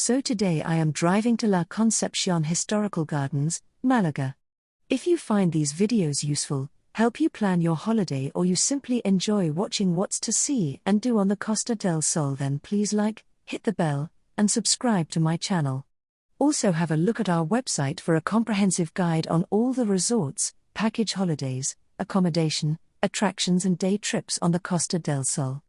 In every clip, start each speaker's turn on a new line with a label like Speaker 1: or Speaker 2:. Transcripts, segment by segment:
Speaker 1: So today I am driving to La Concepcion Historical Gardens, Malaga. If you find these videos useful, help you plan your holiday, or you simply enjoy watching what's to see and do on the Costa del Sol, then please like, hit the bell, and subscribe to my channel. Also have a look at our website for a comprehensive guide on all the resorts, package holidays, accommodation, attractions and day trips on the Costa del Sol.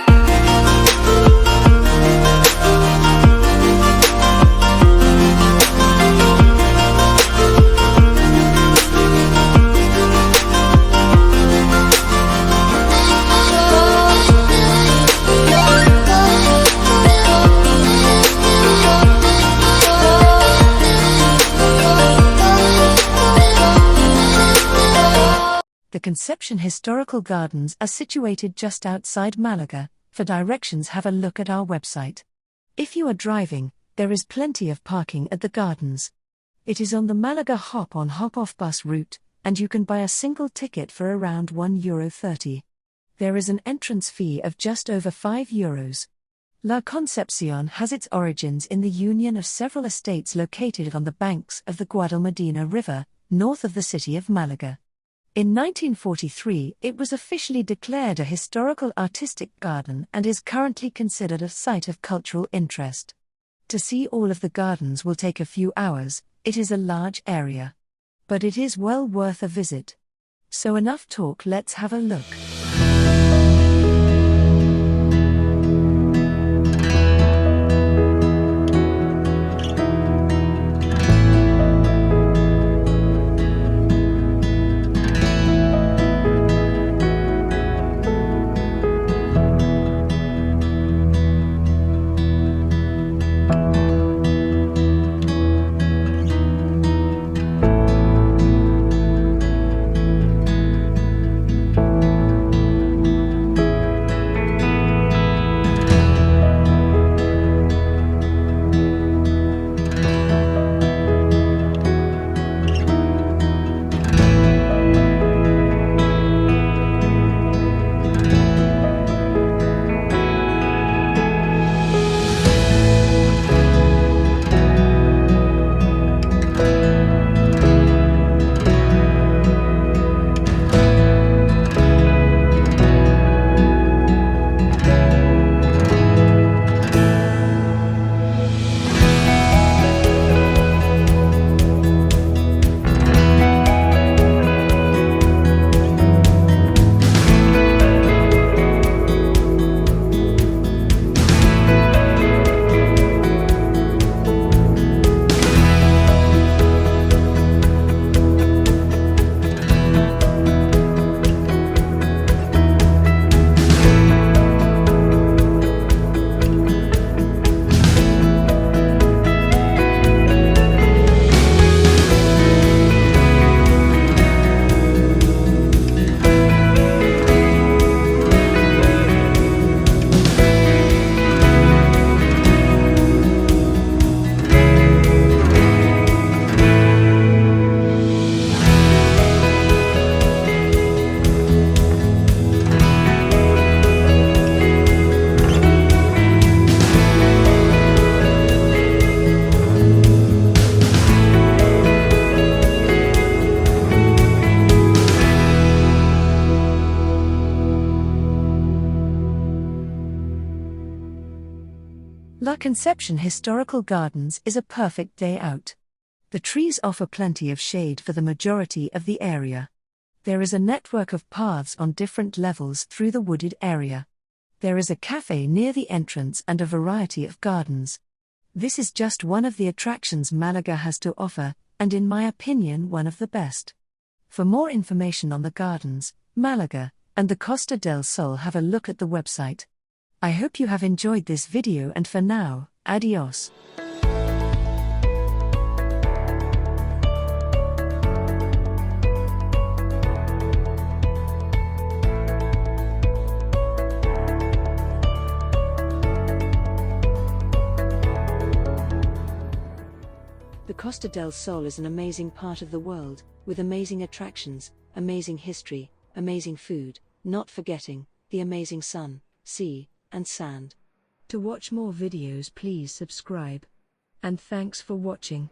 Speaker 1: The Concepcion Historical Gardens are situated just outside Malaga. For directions, have a look at our website. If you are driving, there is plenty of parking at the gardens. It is on the Malaga hop-on hop-off bus route, and you can buy a single ticket for around €1.30. There is an entrance fee of just over €5. La Concepcion has its origins in the union of several estates located on the banks of the Guadalmedina River, north of the city of Malaga. In 1943, it was officially declared a historical artistic garden and is currently considered a site of cultural interest. To see all of the gardens will take a few hours. It is a large area. But it is well worth a visit. So enough talk, let's have a look. La Concepcion Historical Gardens is a perfect day out. The trees offer plenty of shade for the majority of the area. There is a network of paths on different levels through the wooded area. There is a cafe near the entrance and a variety of gardens. This is just one of the attractions Malaga has to offer, and in my opinion one of the best. For more information on the gardens, Malaga, and the Costa del Sol, have a look at the website. I hope you have enjoyed this video, and for now, adios. The Costa del Sol is an amazing part of the world, with amazing attractions, amazing history, amazing food, not forgetting the amazing sun, sea, and sand. To watch more videos, please subscribe. And thanks for watching.